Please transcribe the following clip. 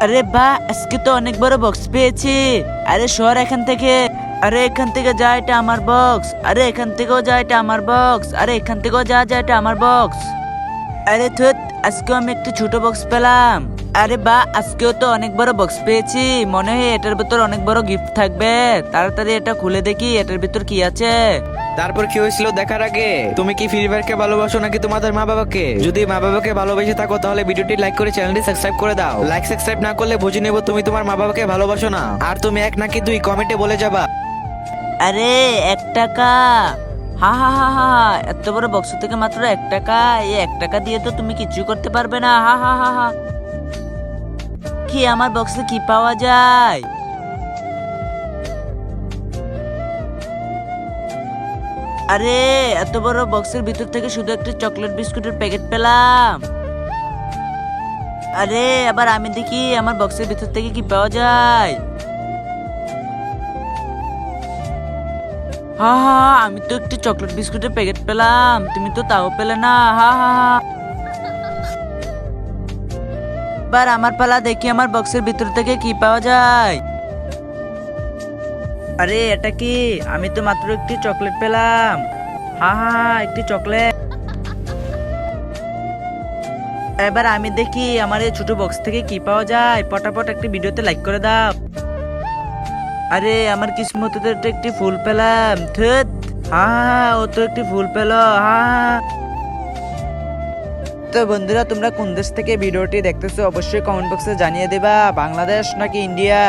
আরে বাহ, আজকে তো অনেক বড় বক্স পেয়েছি। আরে সর এখান থেকে। আরে এখান থেকে যা, এটা আমার বক্স। আরে এখান থেকেও যা, এটা আমার বক্স। আরে এখান থেকেও যা, এটা আমার বক্স। আরে থুত, আজকেও আমি একটু ছোট বক্স পেলাম। আরে বা, আজকেও তো অনেক বড় বক্স পেয়েছি। মনে হয় এটার ভিতর অনেক বড় গিফট থাকবে। তাড়াতাড়ি এটা খুলে দেখি এটার ভিতর কি আছে। তারপর কি হয়েছিল দেখার আগে তুমি কি ফ্রি ফায়ারকে ভালোবাসো নাকি তোমাদের মা বাবাকে? যদি মা বাবাকে ভালোবেসে থাকো তাহলে ভিডিওটি লাইক করে চ্যানেলটি সাবস্ক্রাইব করে দাও। লাইক সাবস্ক্রাইব না করলে বুঝে নেব তুমি তোমার মা বাবাকে ভালোবাসো না। আর তুমি এক নাকি দুই কমেন্টে বলে যাবা। আরে 1 টাকা? হা হা হা হা, এত বড় বক্স থেকে মাত্র 1 টাকা? এই 1 টাকা দিয়ে তো তুমি কিছু করতে পারবে না। হা হা হা হা। কি আমার বক্সে কি পাওয়া যায়? আরে এত বড় বক্সের ভিতর থেকে শুধু একটা চকলেট বিস্কুটের প্যাকেট পেলাম। আরে আবার আমি দেখি আমার বক্সের ভিতর থেকে কি পাওয়া যায়। হা হা হা, আমি তো একটি চকলেট বিস্কুটের প্যাকেট পেলাম, তুমি তো তাও পেলে না। হা হা হা। এবার আমার পালা, দেখি আমার বক্সের ভিতর থেকে কি পাওয়া যায়। আরে এটা কি? আমি তো মাত্র একটি চকলেট পেলাম। হা হা হা, একটি চকলেট। এবার আমি দেখি আমার এই ছোট বক্স থেকে কি পাওয়া যায়। পটাপট একটি ভিডিওতে লাইক করে দাও। আরে আমার কিসমতে তো একটা একটি ফুল পেলাম। ধুত। হা হা হা, ও তো একটি ফুল পেল। হা হা। তো বন্ধুরা, তোমরা কোন দেশ থেকে ভিডিওটি দেখতেছো অবশ্যই কমেন্ট বক্সে জানিয়ে দেবা, বাংলাদেশ নাকি ইন্ডিয়া।